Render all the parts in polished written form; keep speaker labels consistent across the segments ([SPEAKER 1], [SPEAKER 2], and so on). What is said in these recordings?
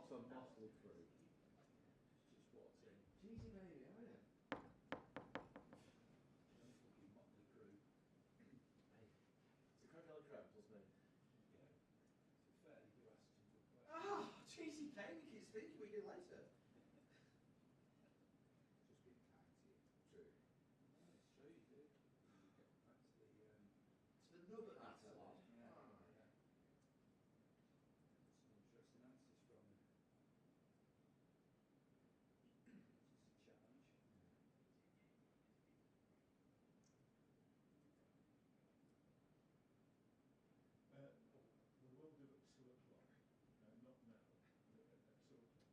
[SPEAKER 1] Box on Motley Crew.
[SPEAKER 2] Just watching.
[SPEAKER 1] Cheesy baby, are you?
[SPEAKER 2] Fucking Motley Crew.
[SPEAKER 1] Hey, it's a crocodile crab plus me.
[SPEAKER 2] Yeah. To be fair, you do ask some good questions.
[SPEAKER 1] Ah, cheesy cake, we keep speaking, we do later.
[SPEAKER 3] Just being kind to you.
[SPEAKER 1] True.
[SPEAKER 2] No, it's true, you do. You get back to the...
[SPEAKER 1] To the nub of that.
[SPEAKER 2] Yeah.
[SPEAKER 1] Ah.
[SPEAKER 2] Yeah. Some interesting answers from him. It's a challenge.
[SPEAKER 4] We will do it at 2 o'clock. Not now, but at 2 o'clock.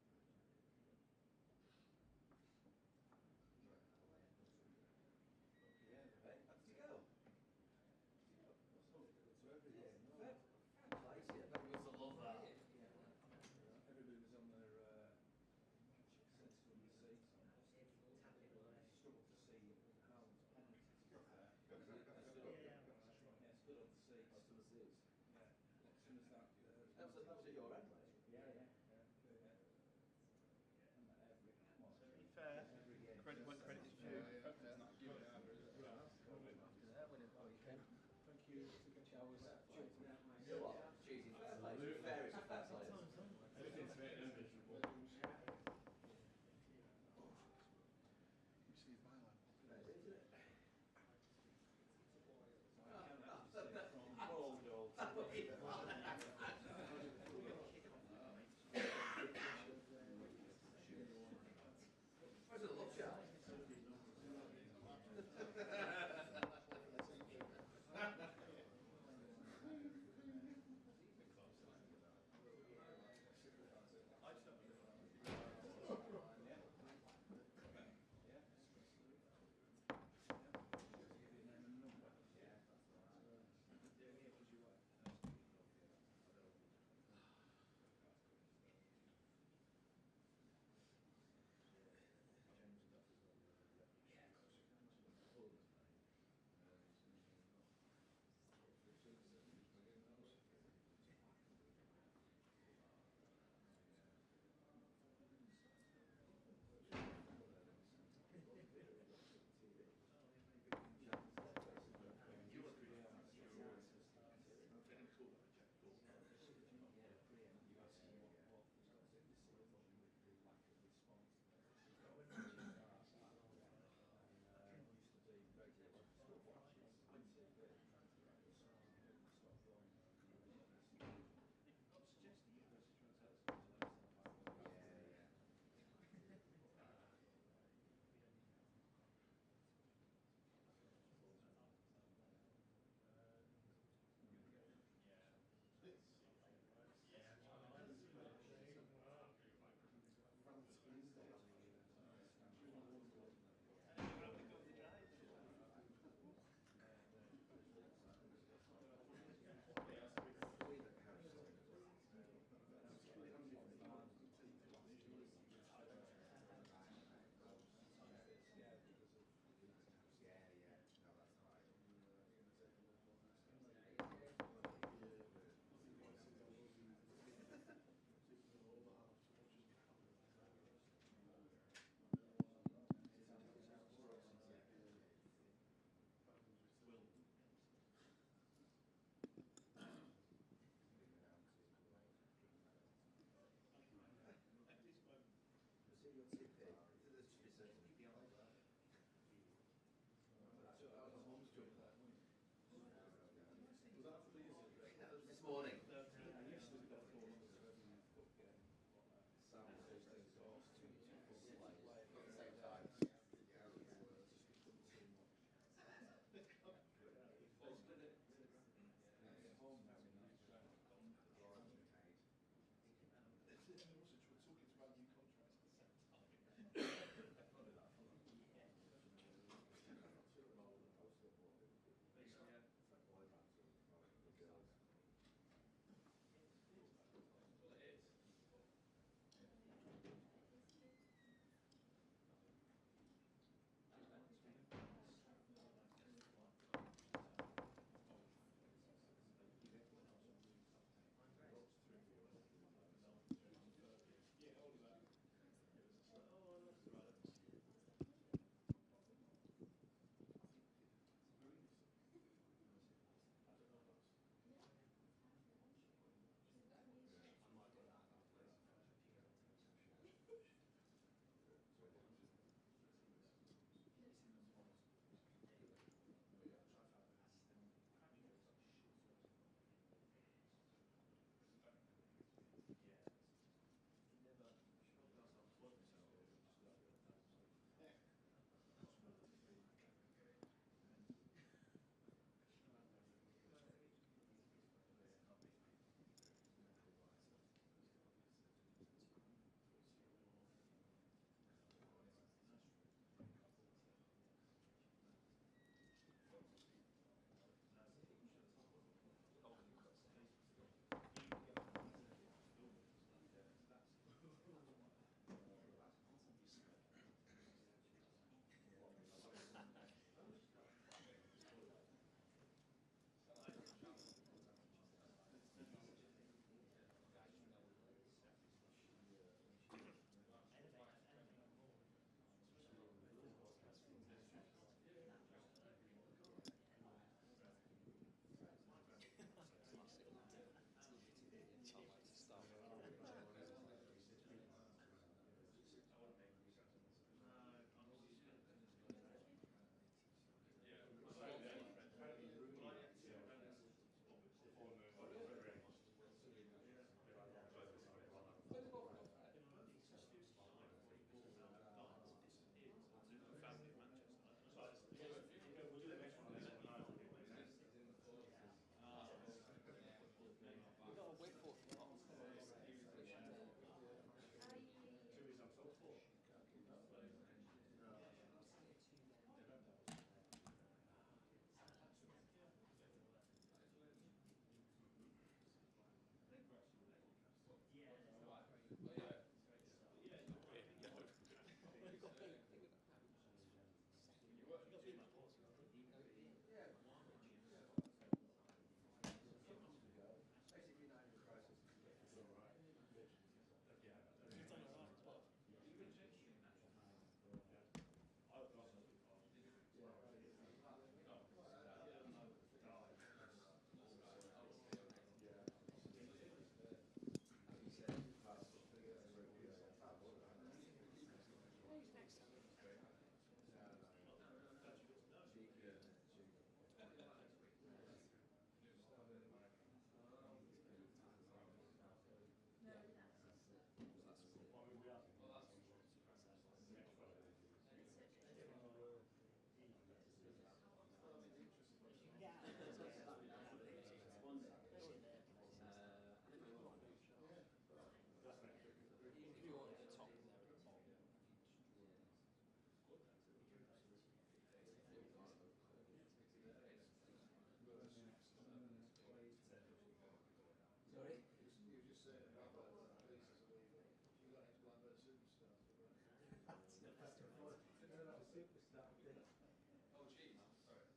[SPEAKER 2] Oh, gee, sorry.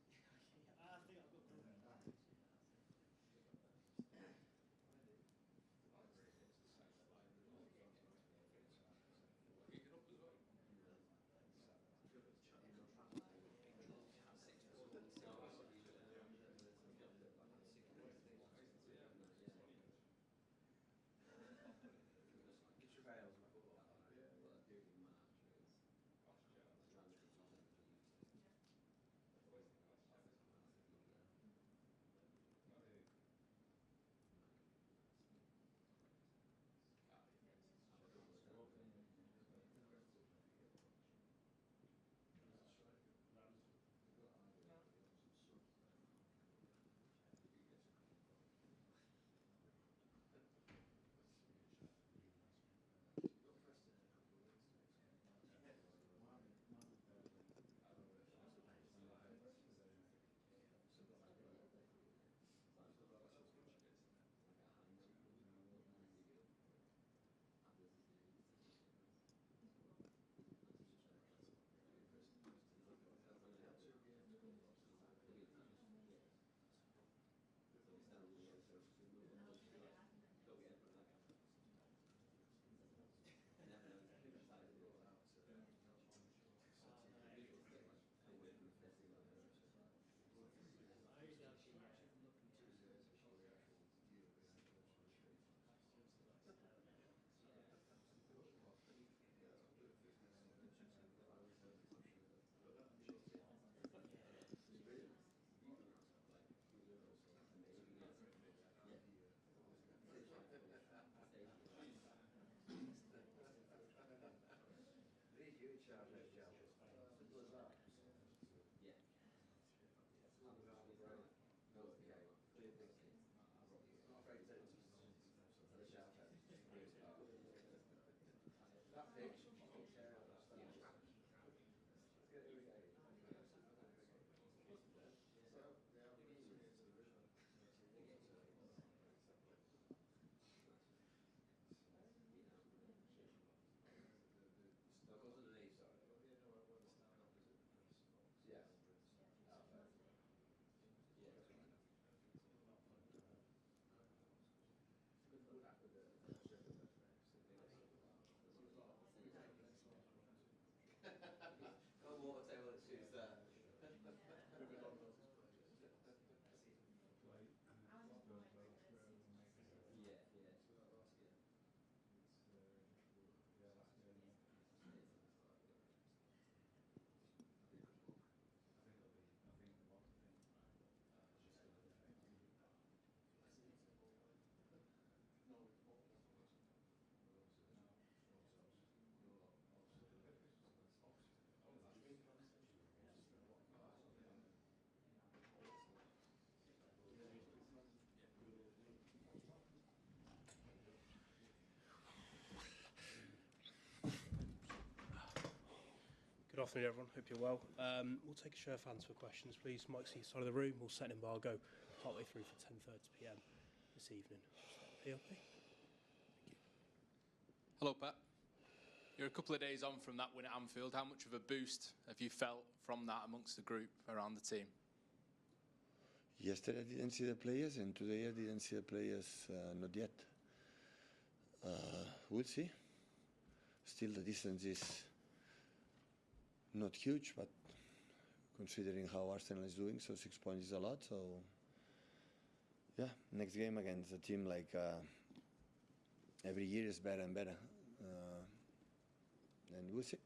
[SPEAKER 3] I think I've got
[SPEAKER 2] Pick it up as well.
[SPEAKER 1] It travails, mate. It is you in charge of those jobs. Simple as that. Clear thinking. Not afraid to take the shout out. That pitch, take care of that stuff. Let's get it again. That wasn't an E, sorry. Yeah. Got water table and shoes there.
[SPEAKER 3] Good afternoon, everyone. Hope you're well. We'll take a show of hands for questions, please. Mike's the side of the room. We'll set an embargo partway through for 10:30 p.m. this evening. PLP. Thank you.
[SPEAKER 4] Hello, Pep. You're a couple of days on from that win at Anfield. How much of a boost have you felt from that amongst the group around the team?
[SPEAKER 5] Yesterday I didn't see the players, and today I didn't see the players, not yet. We'll see. Still the distance is not huge, but considering how Arsenal is doing, so 6 points is a lot. So yeah, next game against a team like every year is better and better, and we'll see.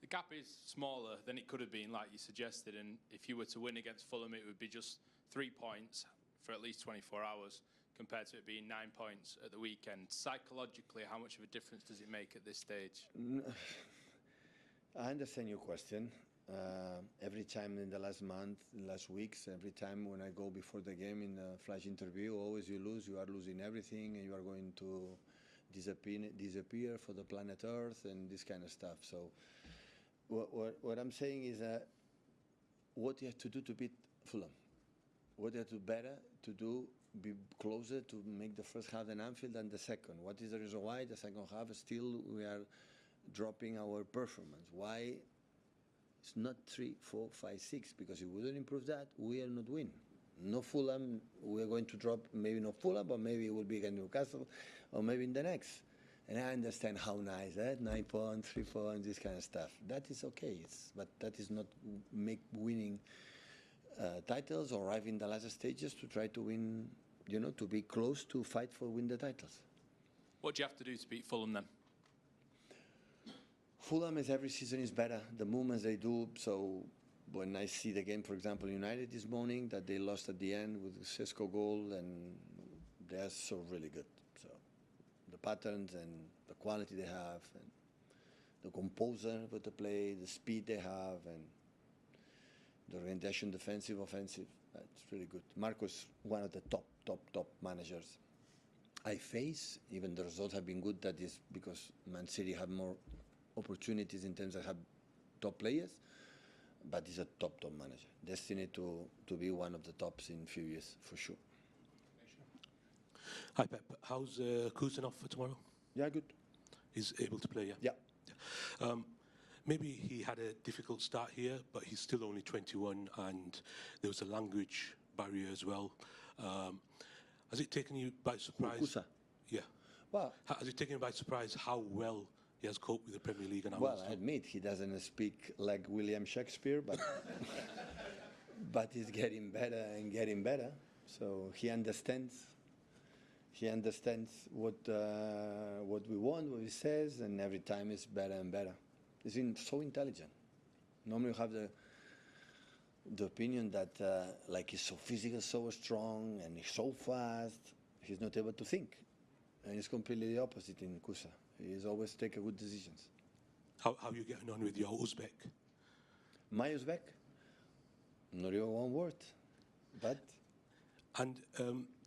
[SPEAKER 4] The gap is smaller than it could have been, like you suggested, and if you were to win against Fulham, it would be just 3 points for at least 24 hours, compared to it being 9 points at the weekend. Psychologically, how much of a difference does it make at this stage?
[SPEAKER 5] I understand your question. Every time in the last month, last weeks, every time when I go before the game in the flash interview, always you lose, you are losing everything, and you are going to disappear for the planet Earth and this kind of stuff. So what I'm saying is that what you have to do to beat Fulham, what you have to do better to do, be closer to make the first half in Anfield than the second. What is the reason why the second half still we are dropping our performance. Why it's not 3, 4, 5, 6? Because if we don't improve that, we are not win. No Fulham, we are going to drop, maybe not Fulham, but maybe it will be against Newcastle, or maybe in the next. And I understand how nice that 9 points, 3 points, this kind of stuff. That is okay, but that is not make winning titles or arrive in the last stages to try to win, to be close to fight for win the titles.
[SPEAKER 4] What do you have to do to beat Fulham then?
[SPEAKER 5] Fulham is every season is better. The movements they do. So when I see the game, for example, United this morning, that they lost at the end with the Sesko goal, and they are so really good. So the patterns and the quality they have, and the composure with the play, the speed they have, and the orientation, defensive, offensive, that's really good. Marco's one of the top managers I face. Even the results have been good. That is because Man City have more opportunities in terms of have top players, but he's a top manager, destined to be one of the tops in a few years for sure.
[SPEAKER 6] Hi Pep, how's Kusanov for tomorrow?
[SPEAKER 5] Yeah, good.
[SPEAKER 6] He's able to play, yeah?
[SPEAKER 5] Yeah.
[SPEAKER 6] Maybe he had a difficult start here, but he's still only 21, and there was a language barrier as well. Has it taken you by surprise?
[SPEAKER 5] Kusa.
[SPEAKER 6] Yeah.
[SPEAKER 5] Well,
[SPEAKER 6] has it taken you by surprise how well he has coped with the Premier League? And
[SPEAKER 5] well, I admit he doesn't speak like William Shakespeare, but but he's getting better and getting better. So he understands. He understands what we want, what he says, and every time it's better and better. He's so intelligent. Normally you have the opinion that like he's so physical, so strong, and he's so fast, he's not able to think. And it's completely the opposite in Kusa. He's always taking good decisions.
[SPEAKER 6] How are you getting on with your Uzbek?
[SPEAKER 5] My Uzbek? Not even one word. But...
[SPEAKER 6] And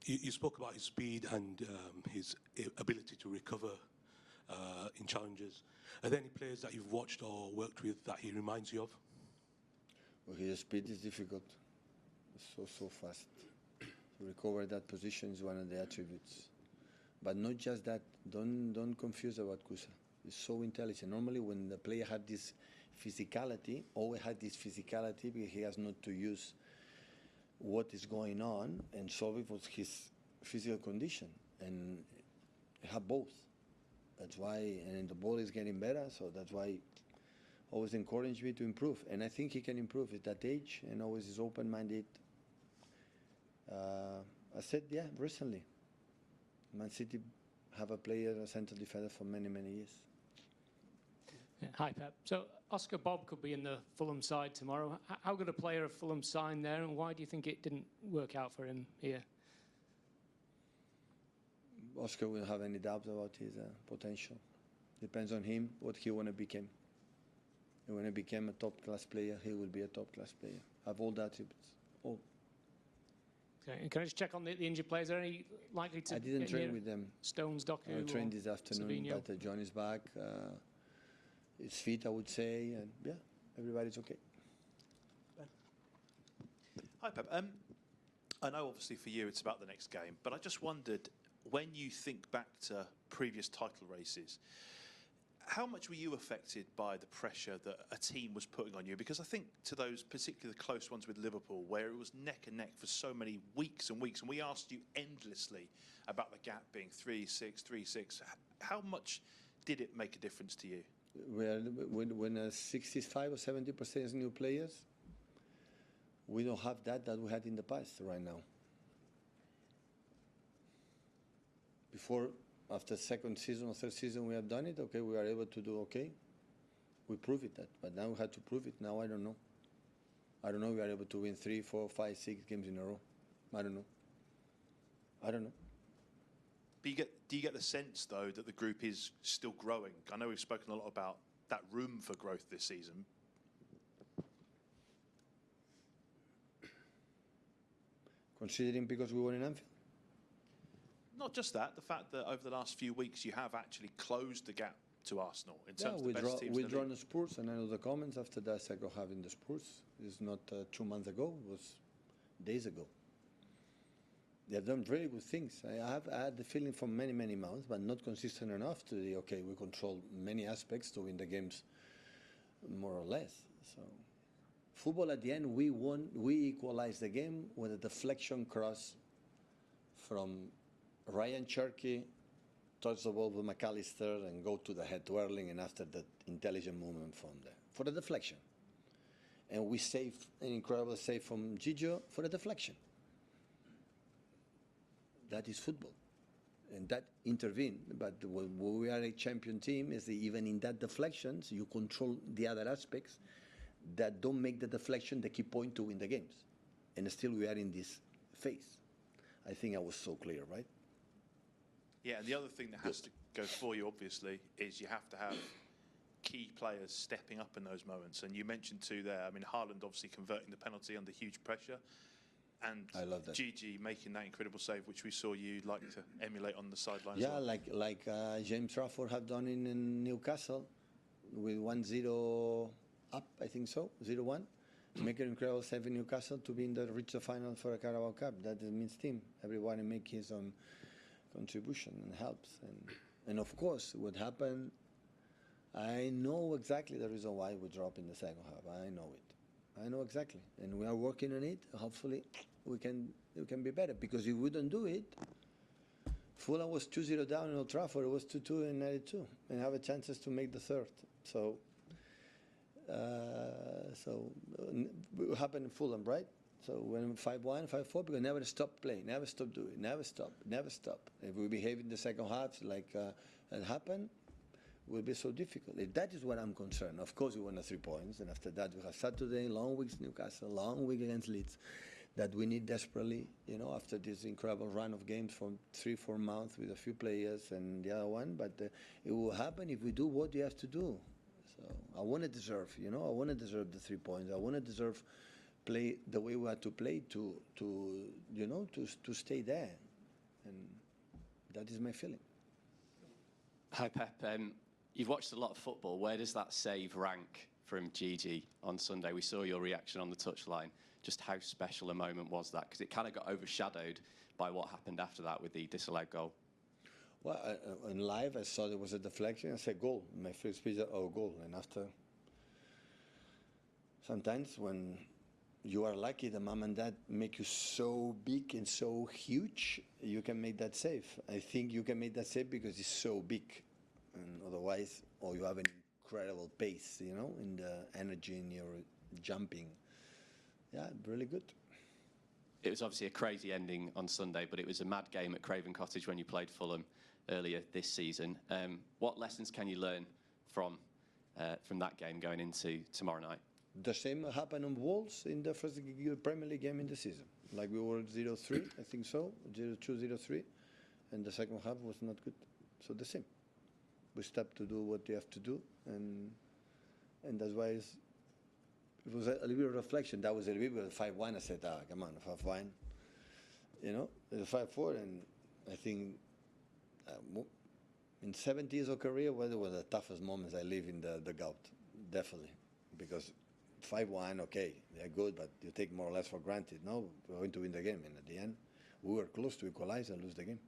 [SPEAKER 6] you spoke about his speed and his ability to recover in challenges. Are there any players that you've watched or worked with that he reminds you of?
[SPEAKER 5] Well, his speed is difficult. It's so fast. To recover that position is one of the attributes. But not just that. Don't confuse about Kusa. He's so intelligent. Normally, when the player had this physicality, always had this physicality because he has not to use what is going on and solve it with his physical condition. And he have both. That's why, and the ball is getting better, so that's why always encourage me to improve. And I think he can improve at that age and always is open-minded. I said, yeah, recently. Man City have a player, a central defender for many years.
[SPEAKER 7] Yeah, hi, Pep. So Oscar Bob could be in the Fulham side tomorrow. How good a player have Fulham signed there, and why do you think it didn't work out for him here?
[SPEAKER 5] Oscar will have any doubts about his potential. Depends on him, what he want to become. When he become a top-class player, he will be a top-class player. Have all the attributes. All.
[SPEAKER 7] Okay, and can I just check on the injured players? Are any likely to?
[SPEAKER 5] I didn't train with them.
[SPEAKER 7] Stones, Doku,
[SPEAKER 5] I trained this afternoon,
[SPEAKER 7] Savino?
[SPEAKER 5] but John is back. He's fit, I would say, and yeah, everybody's okay.
[SPEAKER 8] Hi, Pep. I know obviously for you it's about the next game, but I just wondered, when you think back to previous title races, how much were you affected by the pressure that a team was putting on you? Because I think to those particularly close ones with Liverpool, where it was neck and neck for so many weeks and weeks, and we asked you endlessly about the gap being 3-6, 3-6. How much did it make a difference to you?
[SPEAKER 5] When 65 or 70% is new players, we don't have that we had in the past right now. Before, after second season or third season, we have done it. Okay, we are able to do okay. We prove it that, but now we had to prove it. Now I don't know. I don't know if we are able to win 3, 4, 5, 6 games in a row. I don't know.
[SPEAKER 8] But do you get the sense, though, that the group is still growing? I know we've spoken a lot about that room for growth this season.
[SPEAKER 5] Considering because we won in Anfield?
[SPEAKER 8] Not just that, the fact that over the last few weeks you have actually closed the gap to Arsenal in terms of the best teams.
[SPEAKER 5] We drawn the Spurs, and I know the comments after that second half in the Spurs. It's not 2 months ago, it was days ago. They have done very good things. I had the feeling for many, many months, but not consistent enough to the, okay, we control many aspects to win the games more or less. So football at the end, we won, we equalized the game with a deflection cross from Ryan Cherky, touch the ball with McAllister and go to the head to Erling, and after that intelligent movement from there for the deflection. And we saved an incredible save from Gigio for the deflection. That is football. And that intervened. But when we are a champion team, is even in that deflections, you control the other aspects that don't make the deflection the key point to win the games. And still we are in this phase. I think I was so clear, right?
[SPEAKER 8] Yeah, and the other thing that has to go for you, obviously, is you have to have key players stepping up in those moments. And you mentioned two there. I mean, Haaland obviously converting the penalty under huge pressure. And
[SPEAKER 5] I love that.
[SPEAKER 8] Gigi making that incredible save, which we saw you like to emulate on the sideline.
[SPEAKER 5] Yeah,
[SPEAKER 8] as well.
[SPEAKER 5] like James Trafford have done in Newcastle with 1-0 up, I think so, 0-1. Make an incredible save in Newcastle to be in the reach the final for a Carabao Cup. That means team. Everyone make his own contribution and helps. And of course, what happened, I know exactly the reason why we drop in the second half. I know it. I know exactly. And we are working on it. Hopefully, we can be better. Because if we don't do it, Fulham was 2-0 down in Old Trafford. It was 2-2 in 92. And have a chances to make the third. So it happened in Fulham, right? So when 5-1, 5-4, because never stop playing, never stop doing, never stop. If we behave in the second half like it happened, it will be so difficult. That is what I'm concerned. Of course, we won the 3 points, and after that we have Saturday, long weeks Newcastle, long week against Leeds, that we need desperately, after this incredible run of games from 3-4 months with a few players and the other one. But it will happen if we do what you have to do. So I want to deserve, I want to deserve the 3 points. I want to deserve play the way we had to play to stay there, and that is my feeling.
[SPEAKER 9] Hi Pep, you've watched a lot of football. Where does that save rank from Gigi on Sunday? We saw your reaction on the touchline. Just how special a moment was that? Because it kind of got overshadowed by what happened after that with the disallowed goal.
[SPEAKER 5] Well, in live I saw there was a deflection. I said goal. My first speech, goal. And after, sometimes when you are lucky, the mom and dad make you so big and so huge, you can make that save. I think you can make that save because it's so big. And otherwise, or you have an incredible pace, in the energy in your jumping. Yeah, really good.
[SPEAKER 9] It was obviously a crazy ending on Sunday, but it was a mad game at Craven Cottage when you played Fulham earlier this season. What lessons can you learn from that game going into tomorrow night?
[SPEAKER 5] The same happened on Wolves in the first Premier League game in the season. Like we were 0-3, I think so, 0-2, 0-3, and the second half was not good. So the same. We stepped to do what you have to do, and that's why it was a little bit of reflection. That was a little bit of 5-1. I said, come on, 5-1. It's 5-4, and I think in 70 years of career, one of the toughest moments I live in the gout, definitely, because 5-1, okay, they're good, but you take more or less for granted. No, we're going to win the game, and at the end, we were close to equalize and lose the game.